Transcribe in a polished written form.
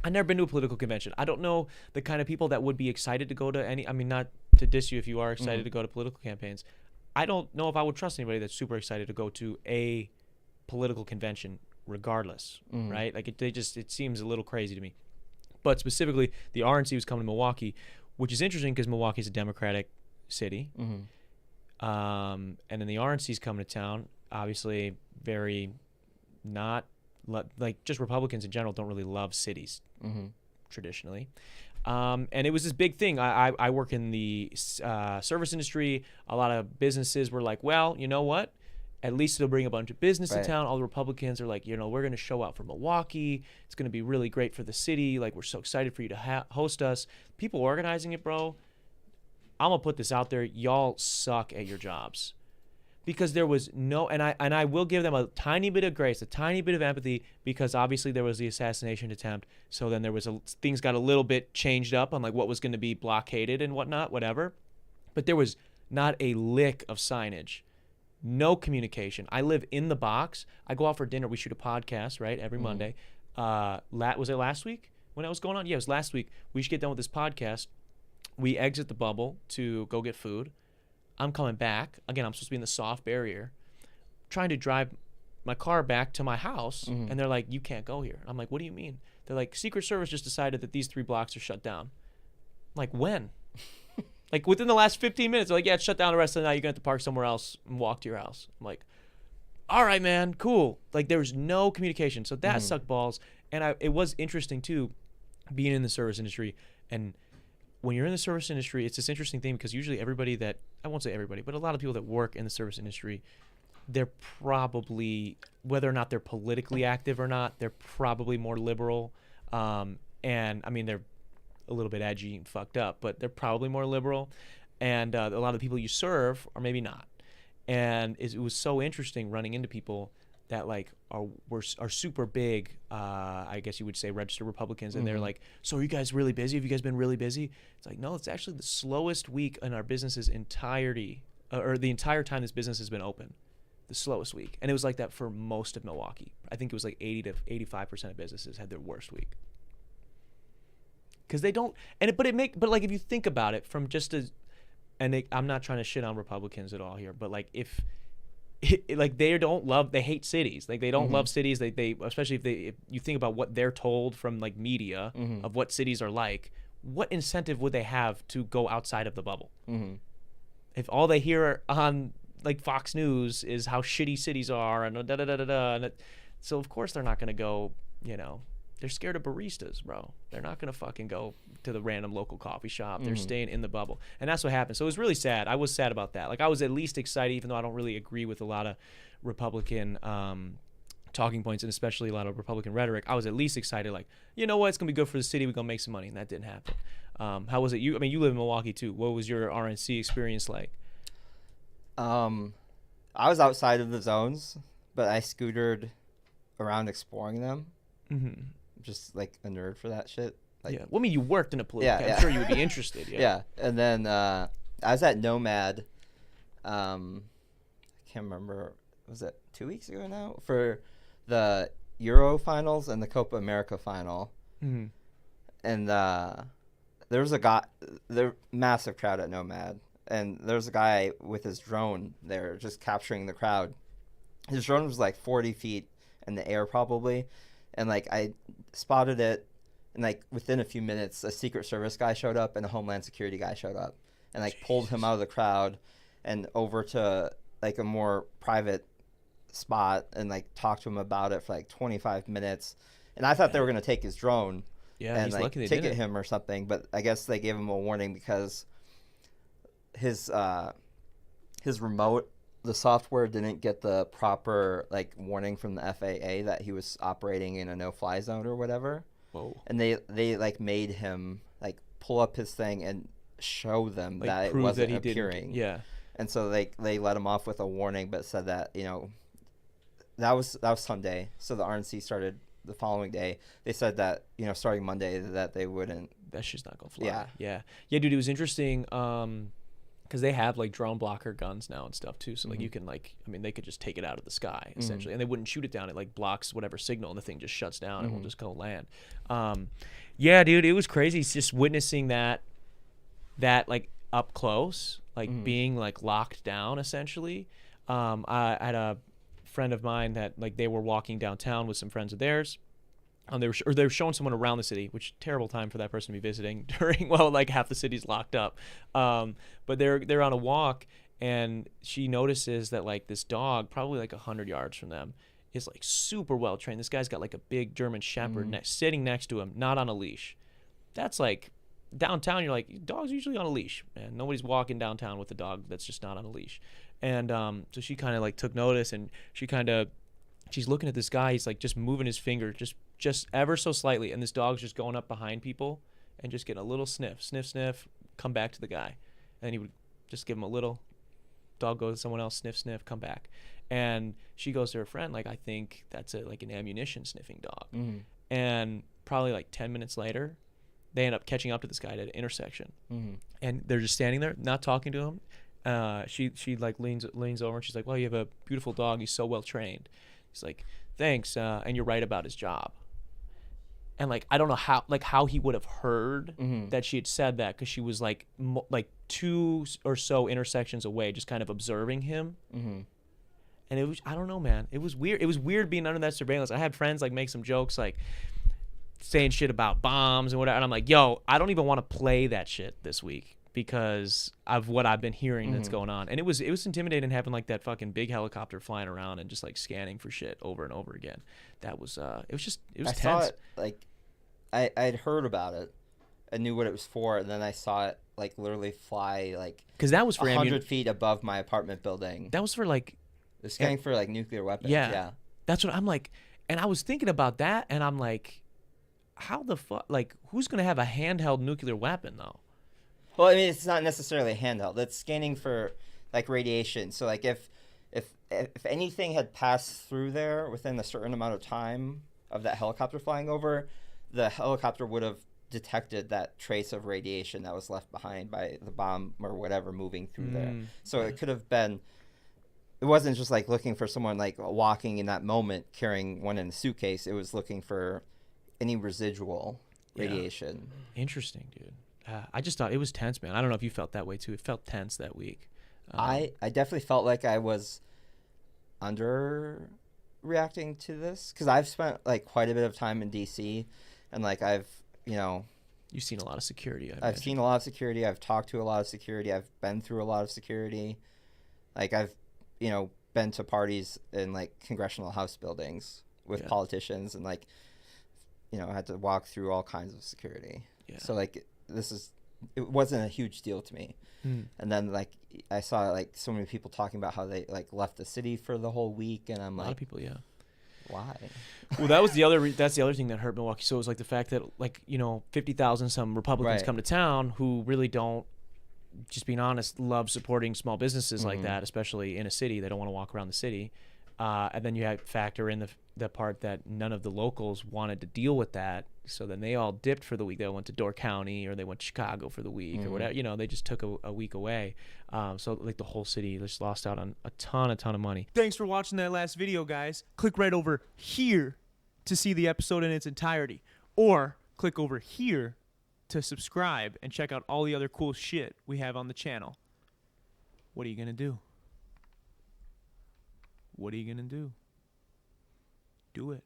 I've never been to a political convention. I don't know the kind of people that would be excited to go to any. I mean, not to diss you if you are excited to go to political campaigns. I don't know if I would trust anybody that's super excited to go to a political convention, regardless, right? Like it seems a little crazy to me. But specifically, the RNC was coming to Milwaukee, which is interesting because Milwaukee's a Democratic city, and then the RNC's coming to town. Obviously, very not like just Republicans in general don't really love cities traditionally. And it was this big thing. I work in the service industry. A lot of businesses were like, well, you know what? At least it'll bring a bunch of business to town. All the Republicans are like, you know, we're going to show out for Milwaukee. It's going to be really great for the city. Like, we're so excited for you to host us. People organizing it, bro, I'm going to put this out there. Y'all suck at your jobs. Because there was no, and I will give them a tiny bit of grace, a tiny bit of empathy, because obviously there was the assassination attempt. So then there was things got a little bit changed up on like what was going to be blockaded and whatnot, whatever. But there was not a lick of signage, no communication. I live in the box. I go out for dinner. We shoot a podcast, right, every Monday. Was it last week when that was going on? Yeah, it was last week. We should get done with this podcast. We exit the bubble to go get food. I'm coming back. Again, I'm supposed to be in the soft barrier, trying to drive my car back to my house, and they're like, you can't go here. I'm like, what do you mean? They're like, Secret Service just decided that these 3 blocks are shut down. I'm like, when? Like, within the last 15 minutes. They're like, yeah, it's shut down the rest of the night. You're going to have to park somewhere else and walk to your house. I'm like, all right, man, cool. Like, there was no communication. So that sucked balls. And it was interesting, too, being in the service industry. And when you're in the service industry, it's this interesting thing because usually everybody that, I won't say everybody, but a lot of people that work in the service industry, they're probably, whether or not they're politically active or not, they're probably more liberal. And I mean, they're a little bit edgy and fucked up, but they're probably more liberal. And a lot of the people you serve are maybe not. And it was so interesting running into people that like are super big, I guess you would say registered Republicans, and they're like, so are you guys really busy? Have you guys been really busy? It's like, no, it's actually the slowest week in our business's entirety, or the entire time this business has been open, the slowest week. And it was like that for most of Milwaukee. I think it was like 80 to 85% of businesses had their worst week. Because they don't, but like if you think about it from just as, I'm not trying to shit on Republicans at all here, but like if they hate cities. Like they don't love cities. They especially if you think about what they're told from like media of what cities are like, what incentive would they have to go outside of the bubble? If all they hear on like Fox News is how shitty cities are and da da da da da, so of course they're not going to go, you know, they're scared of baristas, bro. They're not going to fucking go to the random local coffee shop. They're staying in the bubble. And that's what happened. So it was really sad. I was sad about that. Like I was at least excited, even though I don't really agree with a lot of Republican talking points and especially a lot of Republican rhetoric. I was at least excited, like, you know what? It's going to be good for the city. We're going to make some money. And that didn't happen. How was it? I mean, you live in Milwaukee too. What was your RNC experience like? I was outside of the zones, but I scootered around exploring them. Just like a nerd for that shit. Like, yeah. Well, I mean, you worked in a political. I'm sure you would be interested. Yeah. And then I was at Nomad. I can't remember. Was it 2 weeks ago now for the Euro finals and the Copa America final? And there was a guy. There massive crowd at Nomad, and there was a guy with his drone there just capturing the crowd. His drone was like 40 feet in the air probably. And, like, I spotted it, and, like, within a few minutes, a Secret Service guy showed up and a Homeland Security guy showed up and, like, pulled him out of the crowd and over to, like, a more private spot and, like, talked to him about it for, like, 25 minutes. And I thought they were going to take his drone and, like, ticket him or something. But I guess they gave him a warning because his remote, the software didn't get the proper like warning from the FAA that he was operating in a no-fly zone or whatever. Whoa. And they like made him like pull up his thing and show them like that it wasn't appearing. Yeah. And so they let him off with a warning, but said that, you know, that was Sunday. So the RNC started the following day. They said that, you know, starting Monday that they wouldn't. That shit's not gonna fly. Yeah, dude, it was interesting. because they have like drone blocker guns now and stuff too. So like Mhm. you can like, I mean, they could just take it out of the sky essentially, and they wouldn't shoot it down. It like blocks whatever signal, and the thing just shuts down and will just go land. Yeah, dude, it was crazy just witnessing that like up close, like being like locked down essentially. I had a friend of mine that like they were walking downtown with some friends of theirs. They were showing someone around the city, which terrible time for that person to be visiting during like half the city's locked up. But they're on a walk, and she notices that like this dog, probably like 100 yards from them, is like super well trained. This guy's got like a big German Shepherd sitting next to him, not on a leash. That's like downtown. You're like, dogs are usually on a leash, man. Nobody's walking downtown with a dog that's just not on a leash. And so she kind of like took notice, and she's looking at this guy. He's like just moving his finger, just ever so slightly, and this dog's just going up behind people and just getting a little sniff, come back to the guy, and he would just give him a little. Dog goes to someone else, sniff, come back, and she goes to her friend like, I think that's like an ammunition sniffing dog. And probably like 10 minutes later, they end up catching up to this guy at an intersection, and they're just standing there, not talking to him. She like leans over, and she's like, well, you have a beautiful dog. He's so well trained. He's like, thanks, and you're right about his job. And like, I don't know how he would have heard that she had said that, because she was like two or so intersections away, just kind of observing him. And it was, I don't know, man. It was weird. It was weird being under that surveillance. I had friends like make some jokes like saying shit about bombs and whatever, and I'm like, yo, I don't even want to play that shit this week because of what I've been hearing that's going on. And it was intimidating having like that fucking big helicopter flying around and just like scanning for shit over and over again. That was it was I tense. saw it, like I'd heard about it. I knew what it was for, and then I saw it like literally fly like, because that was for 100 feet above my apartment building. That was for like, They're scanning for like nuclear weapons. Yeah. That's what I'm like. And I was thinking about that, and I'm like, how the fuck, like, who's gonna have a handheld nuclear weapon though? Well, I mean, it's not necessarily handheld. It's scanning for like radiation. So like if anything had passed through there within a certain amount of time of that helicopter flying over, the helicopter would have detected that trace of radiation that was left behind by the bomb or whatever moving through there. So it could have been, it wasn't just like looking for someone like walking in that moment carrying one in a suitcase. It was looking for any residual radiation. Interesting, dude. I just thought it was tense, man. I don't know if you felt that way too. It felt tense that week. I definitely felt like I was underreacting to this, because I've spent like quite a bit of time in DC, and like I've you've seen a lot of security. I've seen a lot of security. I've talked to a lot of security. I've been through a lot of security. Like I've been to parties in like congressional house buildings with politicians, and like I had to walk through all kinds of security. So like it wasn't a huge deal to me. And then like I saw like so many people talking about how they like left the city for the whole week, and I'm like, a lot of people, why? Well, that was the other that's the other thing that hurt Milwaukee. So it was like the fact that like 50,000 some Republicans come to town who really don't, just being honest, love supporting small businesses like that, especially in a city. They don't want to walk around the city. And then you had factor in the part that none of the locals wanted to deal with that. So then they all dipped for the week. They went to Door County, or they went to Chicago for the week or whatever. They just took a week away. So like the whole city just lost out on a ton of money. Thanks for watching that last video, guys. Click right over here to see the episode in its entirety. Or click over here to subscribe and check out all the other cool shit we have on the channel. What are you going to do? What are you going to do? Do it.